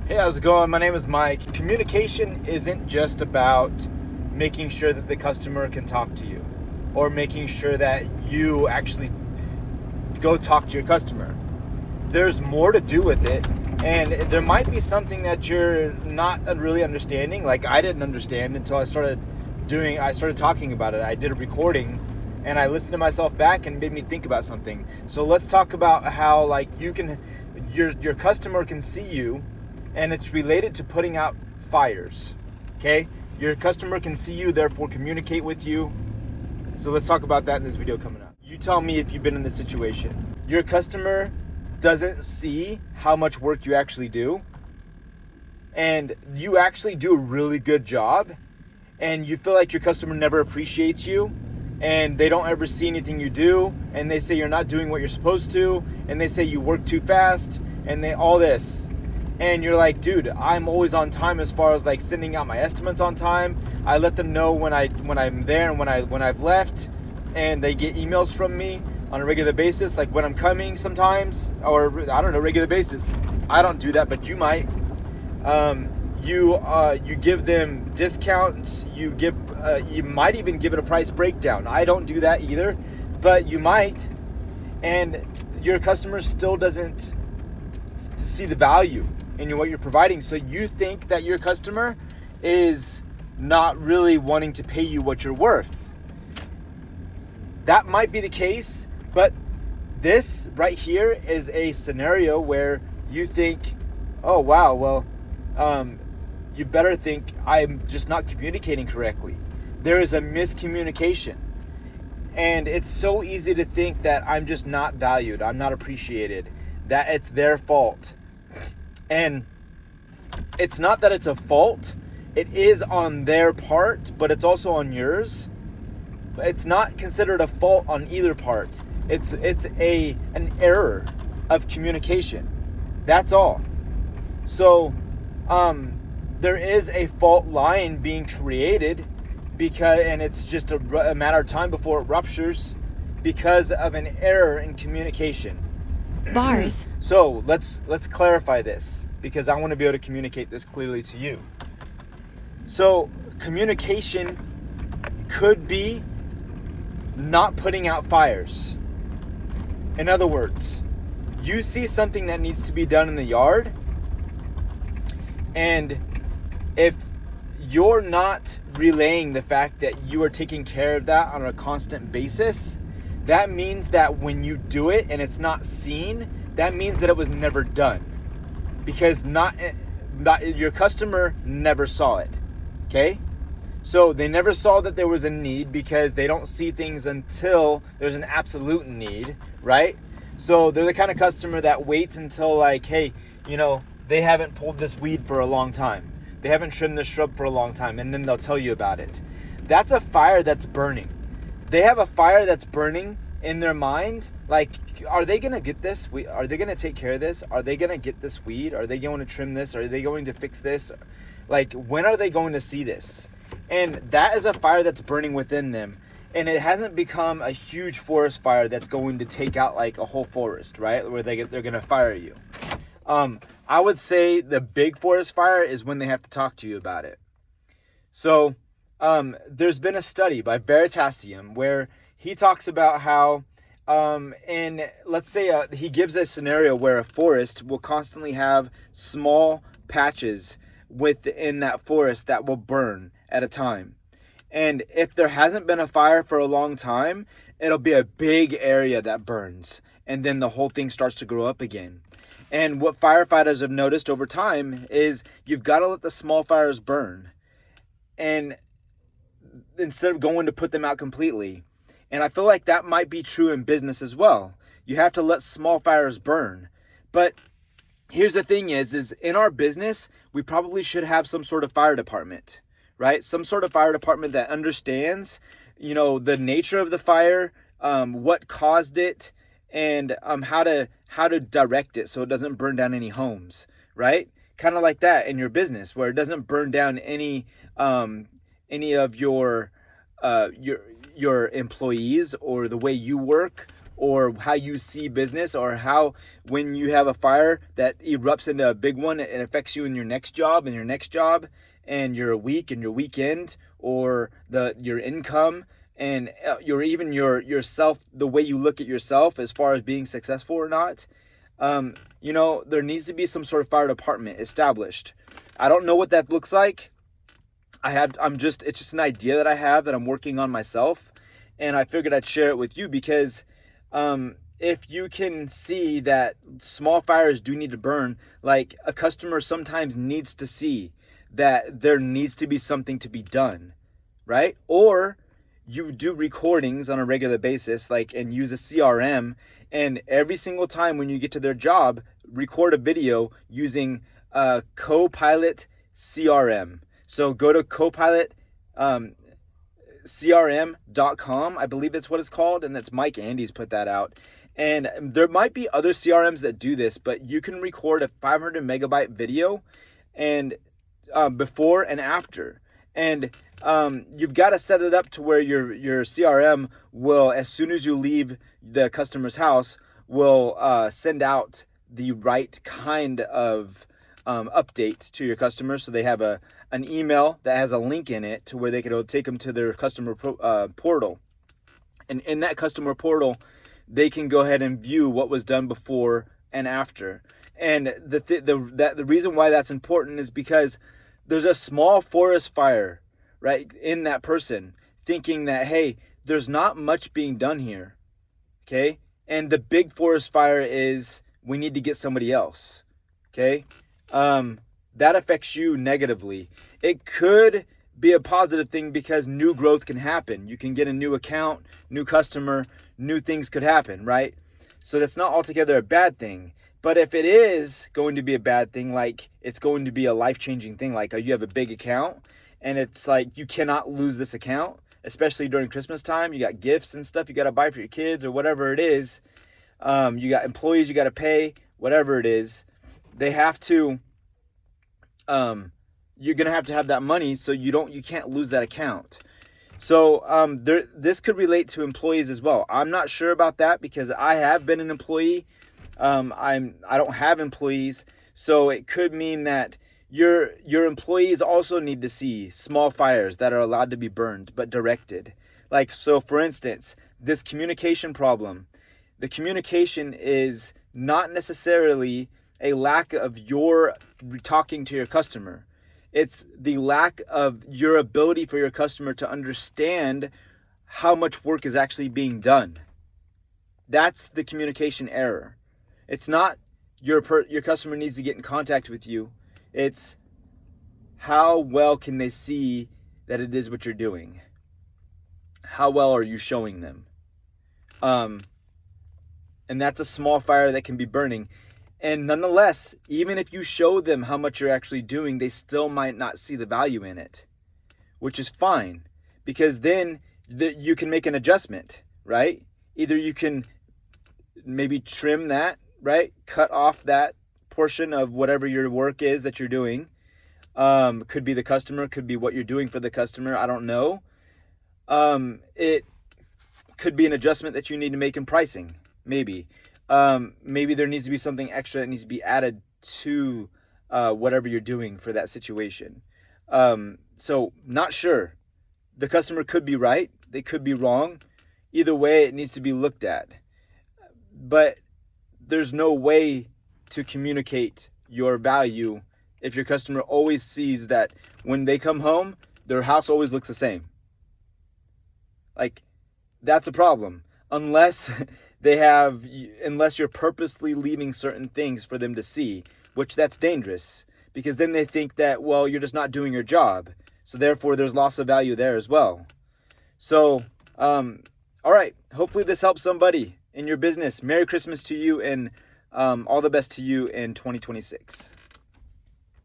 Hey, how's it going? My name is Mike. Communication isn't just about making sure that the customer can talk to you or making sure that you actually go talk to your customer. There's more to do with it, and there might be something that you're not really understanding. Like I didn't understand until I started talking about it. I did a recording and I listened to myself back and it made me think about something. So let's talk about how like your customer can see you, and it's related to putting out fires. Okay? Your customer can see you, therefore communicate with you. So let's talk about that in this video coming up. You tell me if you've been in this situation. Your customer doesn't see how much work you actually do, and you actually do a really good job, and you feel like your customer never appreciates you, and they don't ever see anything you do, and they say you're not doing what you're supposed to, and they say you work too fast, and all this. And you're like, dude, I'm always on time as far as like sending out my estimates on time. I let them know when I'm there and when I've left, and they get emails from me on a regular basis, like when I'm coming sometimes, or I don't know, regular basis. I don't do that, but you might. You give them discounts. You might even give it a price breakdown. I don't do that either, but you might, and your customer still doesn't see the value in what you're providing. So you think that your customer is not really wanting to pay you what you're worth. That might be the case, but this right here is a scenario where you think, oh wow, well, you better think I'm just not communicating correctly. There is a miscommunication. And it's so easy to think that I'm just not valued, I'm not appreciated, that it's their fault. And it's not that it's a fault. It is on their part, but it's also on yours. It's not considered a fault on either part. It's an error of communication. That's all. So there is a fault line being created and it's just a matter of time before it ruptures because of an error in communication. Bars. So let's clarify this, because I want to be able to communicate this clearly to you. So communication could be not putting out fires. In other words, you see something that needs to be done in the yard, and if you're not relaying the fact that you are taking care of that on a constant basis, that means that when you do it and it's not seen, that means that it was never done, because not your customer never saw it. Okay? So they never saw that there was a need, because they don't see things until there's an absolute need, right? So they're the kind of customer that waits until like, hey, they haven't pulled this weed for a long time. They haven't trimmed this shrub for a long time, and then they'll tell you about it. That's a fire that's burning. They have a fire that's burning in their mind. Like, are they going to get this? Are they going to take care of this? Are they going to get this weed? Are they going to trim this? Are they going to fix this? Like, when are they going to see this? And that is a fire that's burning within them. And it hasn't become a huge forest fire that's going to take out like a whole forest, right? Where they're going to fire you. I would say the big forest fire is when they have to talk to you about it. So there's been a study by Veritasium where he talks about how, and let's say he gives a scenario where a forest will constantly have small patches within that forest that will burn at a time. And if there hasn't been a fire for a long time, it'll be a big area that burns, and then the whole thing starts to grow up again. And what firefighters have noticed over time is you've got to let the small fires burn, and instead of going to put them out completely. And I feel like that might be true in business as well. You have to let small fires burn. But here's the thing is in our business, we probably should have some sort of fire department, right? Some sort of fire department that understands, the nature of the fire, what caused it, and how to direct it so it doesn't burn down any homes, right? Kind of like that in your business, where it doesn't burn down any of your employees or the way you work or how you see business, or how when you have a fire that erupts into a big one, it affects you in your next job and your week and your weekend, or your income, and yourself, the way you look at yourself as far as being successful or not. There needs to be some sort of fire department established. I don't know what that looks like. It's just an idea that I have that I'm working on myself, and I figured I'd share it with you because if you can see that small fires do need to burn, like a customer sometimes needs to see that there needs to be something to be done, right? Or you do recordings on a regular basis, and use a CRM, and every single time when you get to their job, record a video using Copilot CRM. So go to Copilot CRM.com, I believe that's what it's called, and that's Mike Andes put that out. And there might be other CRMs that do this, but you can record a 500 megabyte video and before and after. And you've got to set it up to where your CRM will, as soon as you leave the customer's house, will send out the right kind of update to your customers. So they have an email that has a link in it to where it'll take them to their customer portal. And in that customer portal, they can go ahead and view what was done before and after. And the reason why that's important is because there's a small forest fire, right, in that person, thinking that, hey, there's not much being done here, okay? And the big forest fire is we need to get somebody else, okay? That affects you negatively. It could be a positive thing because new growth can happen. You can get a new account, new customer, new things could happen, right? So that's not altogether a bad thing. But if it is going to be a bad thing, like it's going to be a life-changing thing, like you have a big account and it's like you cannot lose this account, especially during Christmas time. You got gifts and stuff you got to buy for your kids or whatever it is. You got employees you got to pay, whatever it is. They have to, you're going to have that money so you can't lose that account. So this could relate to employees as well. I'm not sure about that because I have been an employee. I don't have employees, so it could mean that your employees also need to see small fires that are allowed to be burned but directed. Like, so for instance, this communication problem, the communication is not necessarily a lack of your talking to your customer. It's the lack of your ability for your customer to understand how much work is actually being done. That's the communication error. It's not your customer needs to get in contact with you. It's how well can they see that it is what you're doing? How well are you showing them? And that's a small fire that can be burning. And nonetheless, even if you show them how much you're actually doing, they still might not see the value in it, which is fine because then you can make an adjustment, right? Either you can maybe trim that, right? Cut off that portion of whatever your work is that you're doing. Could be the customer, could be what you're doing for the customer. I don't know. It could be an adjustment that you need to make in pricing. Maybe there needs to be something extra that needs to be added to whatever you're doing for that situation. So not sure. The customer could be right. They could be wrong. Either way, it needs to be looked at. But there's no way to communicate your value if your customer always sees that when they come home, their house always looks the same. Like, that's a problem. Unless you're purposely leaving certain things for them to see, which that's dangerous because then they think that, well, you're just not doing your job. So therefore there's loss of value there as well. So, all right. Hopefully this helps somebody in your business. Merry Christmas to you and all the best to you in 2026.